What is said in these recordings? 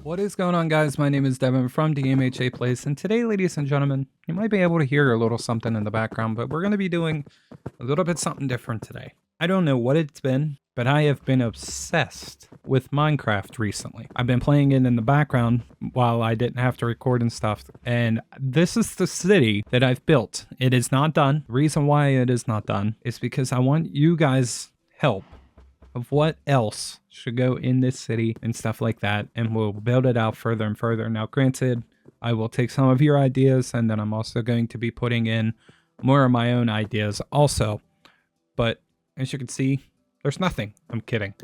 What is going on, guys? My name is Devin from DMHA Place, and today, ladies and gentlemen, you might be able to hear a little something in the background, but we're going to be doing a little bit something different today. I don't know what it's been, but I have been obsessed with Minecraft recently. I've been playing it in the background while I didn't have to record and stuff, and this is the city that I've built. It is not done. The reason why it is not done is because I want you guys' help of what else should go in this city and stuff like that, and we'll build it out further and further. Now, granted, I will take some of your ideas, and then I'm also going to be putting in more of my own ideas also. But as you can see, there's nothing. I'm kidding.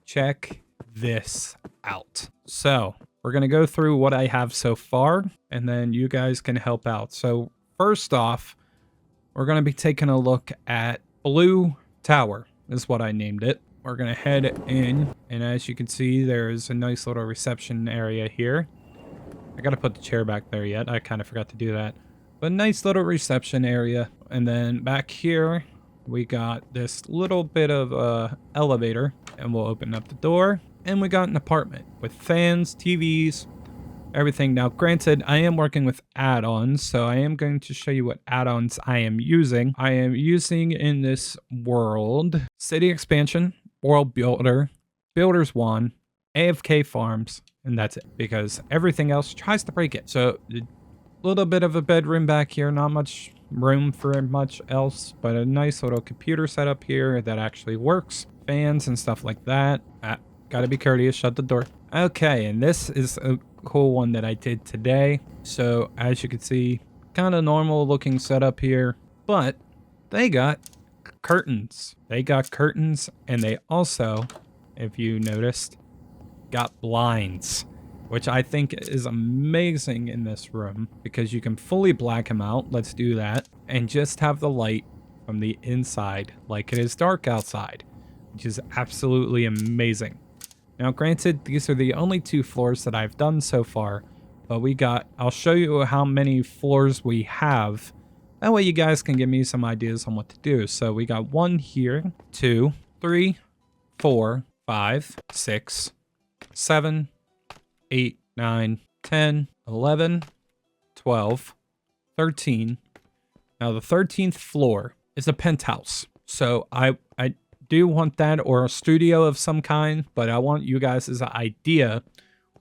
Check this out. So we're going to go through what I have so far, and then you guys can help out. So first off, we're going to be taking a look at BluTower is what I named it. We're gonna head in, and as you can see, there's a nice little reception area here. I gotta put the chair back there yet. I kind of forgot to do that. But nice little reception area. And then back here, we got this little bit of elevator, and we'll open up the door. And we got an apartment with fans, TVs, everything. Now, granted, I am working with add-ons, so I am going to show you what add-ons I am using. I am using in this world City Expansion, World Builder, Builder's Wand, AFK Farms, and that's it, because everything else tries to break it. So a little bit of a bedroom back here, not much room for much else, but a nice little computer setup here that actually works. Fans and stuff like that. Gotta be courteous, shut the door. Okay, and this is a cool one that I did today. So as you can see, kind of normal looking setup here, but they got curtains. They got curtains, and they also, if you noticed, got blinds, which I think is amazing in this room because you can fully black them out. Let's do that, and just have the light from the inside like it is dark outside, which is absolutely amazing. Now, granted, these are the only 2 floors that I've done so far, but I'll show you how many floors we have. That way you guys can give me some ideas on what to do. So we got 1 here, 2, 3, 4, 5, 6, 7, 8, 9, 10, 11, 12, 13. Now the 13th floor is a penthouse. So I do want that, or a studio of some kind, but I want you guys' idea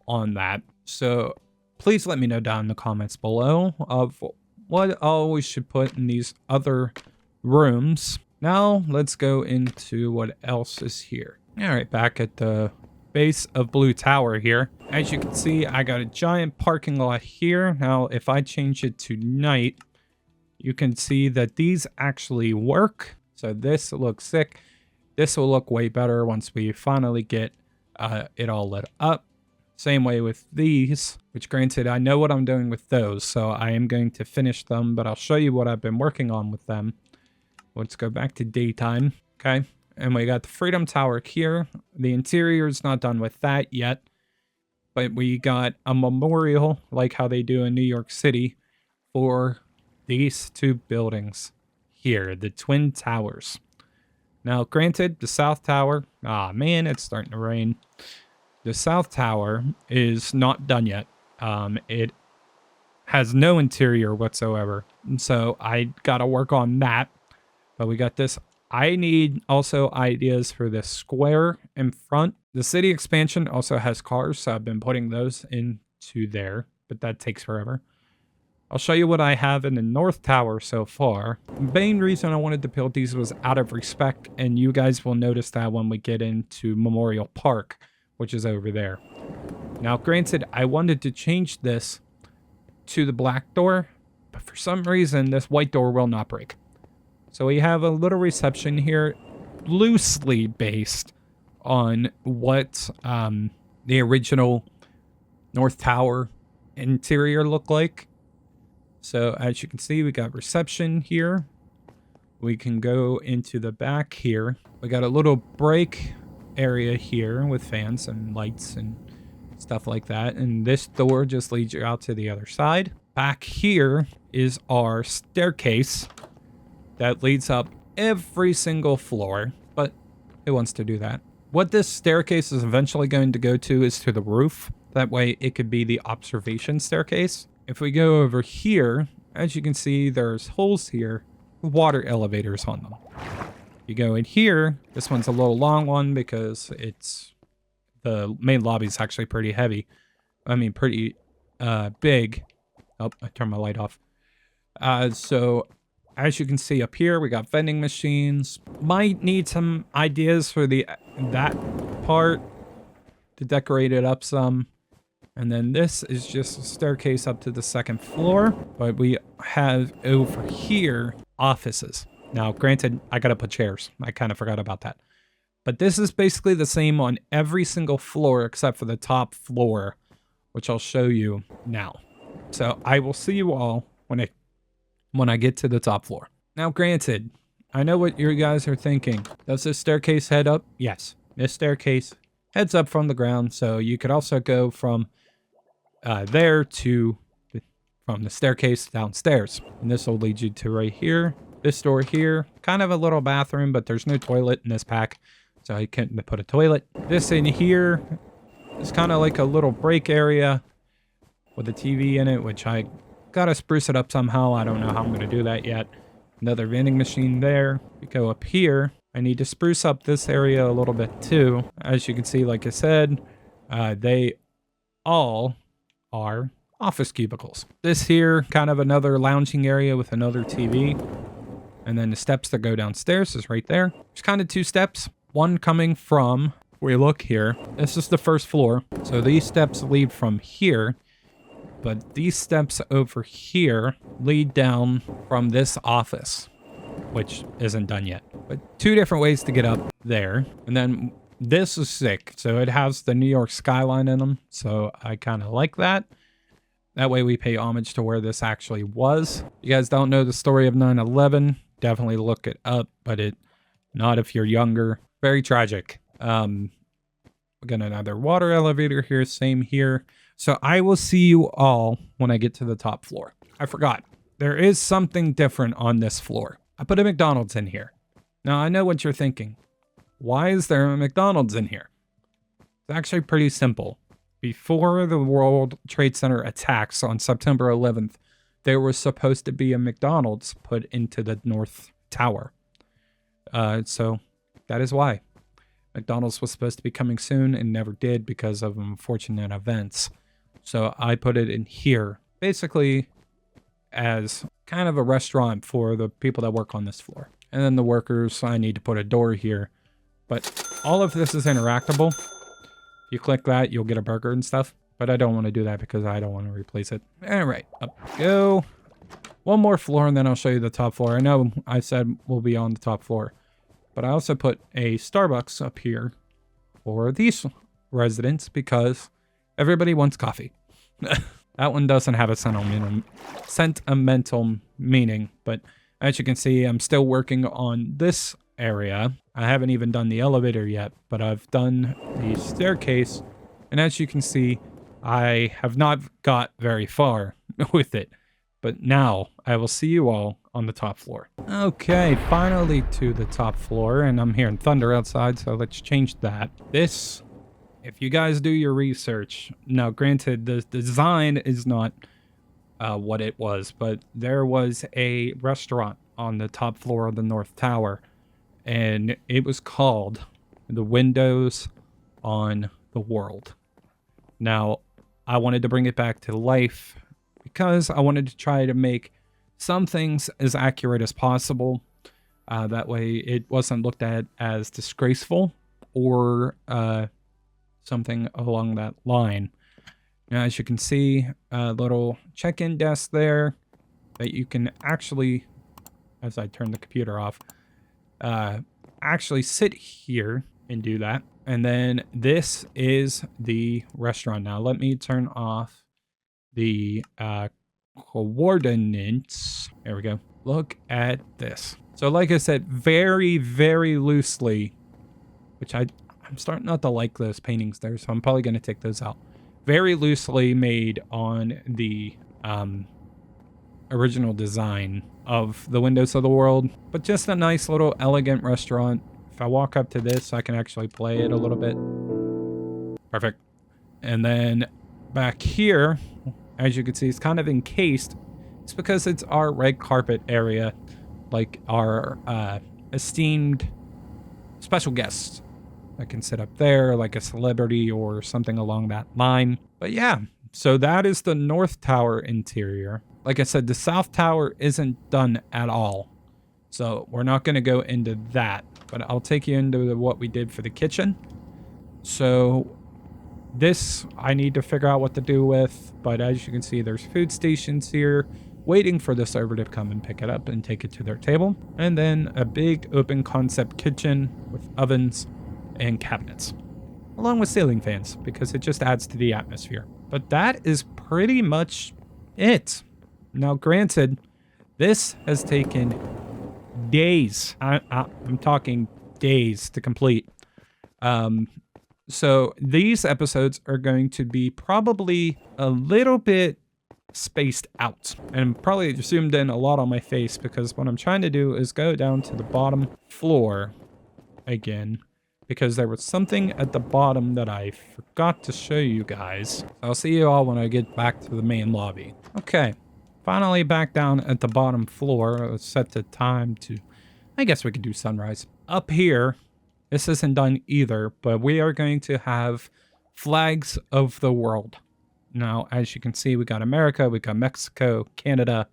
on that. So please let me know down in the comments below of what all we should put in these other rooms. Now let's go into what else is here. All right, back at the base of BluTower here. As you can see, I got a giant parking lot here. Now if I change it to night, you can see that these actually work. So this looks sick. This will look way better once we finally get it all lit up. Same way with these, which granted, I know what I'm doing with those, so I am going to finish them, but I'll show you what I've been working on with them. Let's go back to daytime, okay? And we got the Freedom Tower here. The interior is not done with that yet, but we got a memorial, like how they do in New York City, for these 2 buildings here, the Twin Towers. Now, granted, the South Tower, man, it's starting to rain. The South Tower is not done yet. It has no interior whatsoever. And so I got to work on that. But we got this. I need also ideas for this square in front. The City Expansion also has cars, so I've been putting those into there, but that takes forever. I'll show you what I have in the North Tower so far. The main reason I wanted to build these was out of respect, and you guys will notice that when we get into Memorial Park, which is over there. Now, granted, I wanted to change this to the black door, but for some reason, this white door will not break. So we have a little reception here, loosely based on what the original North Tower interior looked like. So as you can see, we got reception here. We can go into the back here. We got a little break area here with fans and lights and stuff like that. And this door just leads you out to the other side. Back here is our staircase that leads up every single floor, but who wants to do that? What this staircase is eventually going to go to is to the roof. That way it could be the observation staircase. If we go over here, as you can see, there's holes here with water elevators on them. You go in here, this one's a little long one because the main lobby is actually pretty heavy. I mean, pretty big. Oh, I turned my light off. So as you can see up here, we got vending machines. Might need some ideas for that part to decorate it up some. And then this is just a staircase up to the second floor. But we have over here offices. Now, granted, I gotta put chairs. I kind of forgot about that. But this is basically the same on every single floor except for the top floor, which I'll show you now. So I will see you all when I get to the top floor. Now, granted, I know what you guys are thinking. Does this staircase head up? Yes, this staircase heads up from the ground. So you could also go from there to from the staircase downstairs. And this will lead you to right here. This door here, kind of a little bathroom, but there's no toilet in this pack. So I couldn't put a toilet. This in here is kind of like a little break area with a TV in it, which I gotta spruce it up somehow. I don't know how I'm gonna do that yet. Another vending machine there. We go up here. I need to spruce up this area a little bit too. As you can see, like I said, they all are office cubicles. This here, kind of another lounging area with another TV. And then the steps that go downstairs is right there. There's kind of two steps. One coming from, we look here, this is the first floor. So these steps lead from here. But these steps over here lead down from this office, which isn't done yet. But two different ways to get up there. And then this is sick. So it has the New York skyline in them. So I kind of like that. That way we pay homage to where this actually was. You guys don't know the story of 9/11, definitely look it up, but not if you're younger. Very tragic. We got another water elevator here, same here. So I will see you all when I get to the top floor. I forgot. There is something different on this floor. I put a McDonald's in here. Now I know what you're thinking. Why is there a McDonald's in here? It's actually pretty simple. Before the World Trade Center attacks on September 11th, there was supposed to be a McDonald's put into the North Tower. So that is why. McDonald's was supposed to be coming soon and never did because of unfortunate events. So I put it in here, basically as kind of a restaurant for the people that work on this floor. And then the workers, I need to put a door here. But all of this is interactable. If you click that, you'll get a burger and stuff. But I don't want to do that because I don't want to replace it. All right, up we go. One more floor and then I'll show you the top floor. I know I said we'll be on the top floor. But I also put a Starbucks up here for these residents because everybody wants coffee. That one doesn't have a sentimental meaning, but as you can see, I'm still working on this area. I haven't even done the elevator yet, but I've done the staircase, and as you can see, I have not got very far with it. But now I will see you all on the top floor. Okay, finally to the top floor, and I'm hearing thunder outside, so let's change that. This, if you guys do your research, now granted the design is not what it was, but there was a restaurant on the top floor of the North Tower, and it was called The Windows on the World. Now, I wanted to bring it back to life because I wanted to try to make some things as accurate as possible. That way it wasn't looked at as disgraceful or something along that line. Now, as you can see, a little check-in desk there that you can actually, as I turn the computer off, actually sit here and do that. And then this is the restaurant. Now, let me turn off the coordinates. There we go. Look at this. So like I said, very, very loosely, which I'm starting not to like those paintings there, so I'm probably going to take those out. Very loosely made on the original design of the Windows of the World, but just a nice little elegant restaurant. If I walk up to this, I can actually play it a little bit. Perfect. And then back here, as you can see, it's kind of encased. It's because it's our red carpet area, like our esteemed special guests that can sit up there, like a celebrity or something along that line. But yeah, so that is the North Tower interior. Like I said, the South Tower isn't done at all, so we're not going to go into that. But I'll take you into what we did for the kitchen. So this I need to figure out what to do with, but as you can see, there's food stations here waiting for the server to come and pick it up and take it to their table. And then a big open concept kitchen with ovens and cabinets, along with ceiling fans, because it just adds to the atmosphere. But that is pretty much it. Now, granted, this has taken days. I'm talking days to complete. So these episodes are going to be probably a little bit spaced out and probably zoomed in a lot on my face, because what I'm trying to do is go down to the bottom floor again, because there was something at the bottom that I forgot to show you guys. I'll see you all when I get back to the main lobby. Okay, finally back down at the bottom floor. Let's set the time to, I guess we could do sunrise. Up here, this isn't done either, but we are going to have flags of the world. Now, as you can see, we got America, we got Mexico, Canada,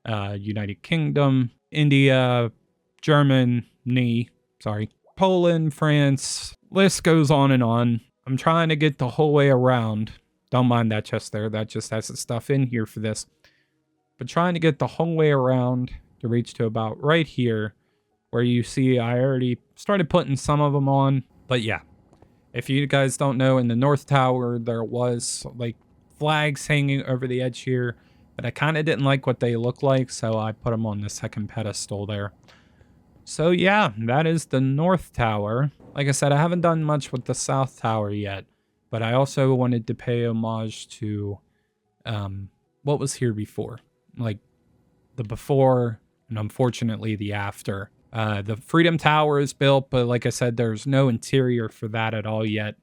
United Kingdom, India, Germany, Poland, France. List goes on and on. I'm trying to get the whole way around. Don't mind that chest there. That just has the stuff in here for this. But trying to get the whole way around to reach to about right here, where you see I already started putting some of them on. But yeah, if you guys don't know, in the North Tower, there was like flags hanging over the edge here, but I kind of didn't like what they look like, so I put them on the second pedestal there. So yeah, that is the North Tower. Like I said, I haven't done much with the South Tower yet, but I also wanted to pay homage to what was here before, like the before and unfortunately the after. The Freedom Tower is built, but like I said, there's no interior for that at all yet.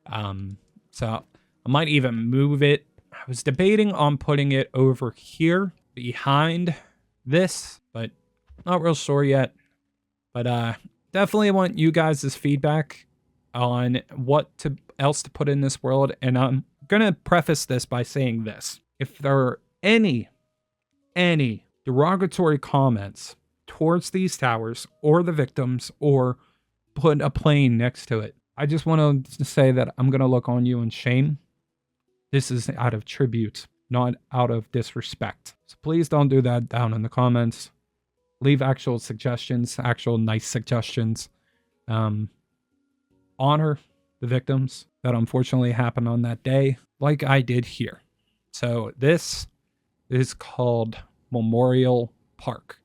So I might even move it. I was debating on putting it over here behind this, but not real sure yet. But definitely want you guys' feedback on what else to put in this world. And I'm going to preface this by saying this. If there are any derogatory comments towards these towers or the victims, or put a plane next to it, I just want to say that I'm going to look on you in shame. This is out of tribute, not out of disrespect. So please don't do that down in the comments. Leave actual suggestions, actual nice suggestions. Honor the victims that unfortunately happened on that day, like I did here. So this is called Memorial Park.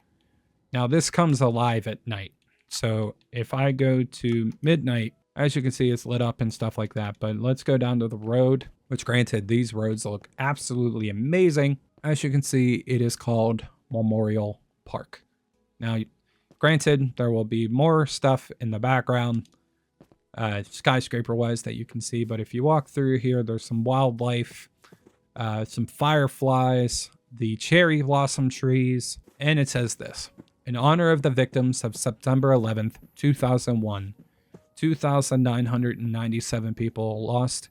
Now this comes alive at night. So if I go to midnight, as you can see, it's lit up and stuff like that. But let's go down to the road, which granted, these roads look absolutely amazing. As you can see, it is called Memorial Park. Now, granted, there will be more stuff in the background, skyscraper-wise, that you can see. But if you walk through here, there's some wildlife, some fireflies, the cherry blossom trees, and it says this: in honor of the victims of September 11th, 2001, 2,997 people lost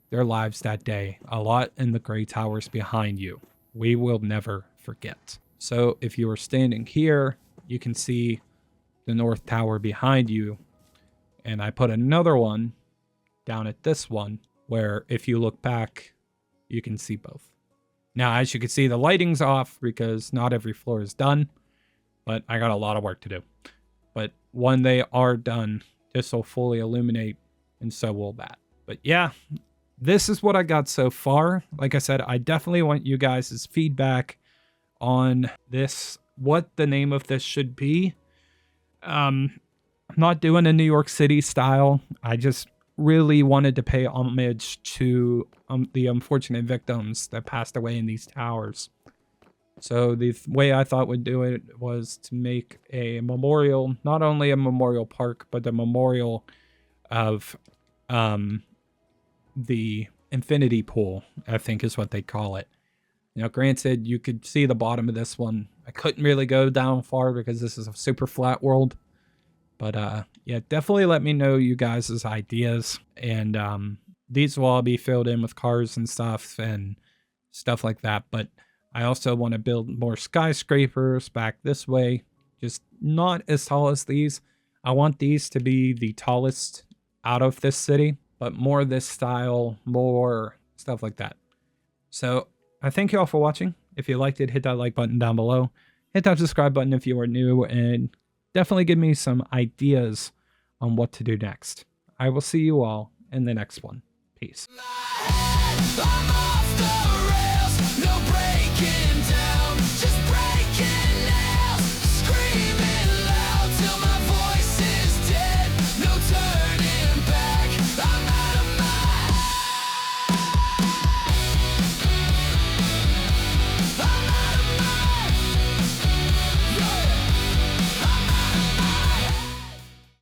their lives that day. A lot in the gray towers behind you. We will never forget. So if you are standing here, you can see the North Tower behind you. And I put another one down at this one, where if you look back you can see both. Now, as you can see, the lighting's off because not every floor is done, but I got a lot of work to do. But when they are done, this will fully illuminate, and so will that. But yeah, this is what I got so far. Like I said, I definitely want you guys' feedback on this, what the name of this should be. I'm not doing a New York City style. I just really wanted to pay homage to the unfortunate victims that passed away in these towers. So the way I thought would do it was to make a memorial, not only a memorial park, but a memorial of the infinity pool, I think is what they call it. You know, granted, you could see the bottom of this one. I couldn't really go down far because this is a super flat world. But yeah, definitely let me know you guys' ideas. And these will all be filled in with cars and stuff like that. But I also want to build more skyscrapers back this way. Just not as tall as these. I want these to be the tallest out of this city, but more this style, more stuff like that. So I thank you all for watching. If you liked it, hit that like button down below. Hit that subscribe button if you are new, and definitely give me some ideas on what to do next. I will see you all in the next one. Peace. I'm off the rails, no breaking down.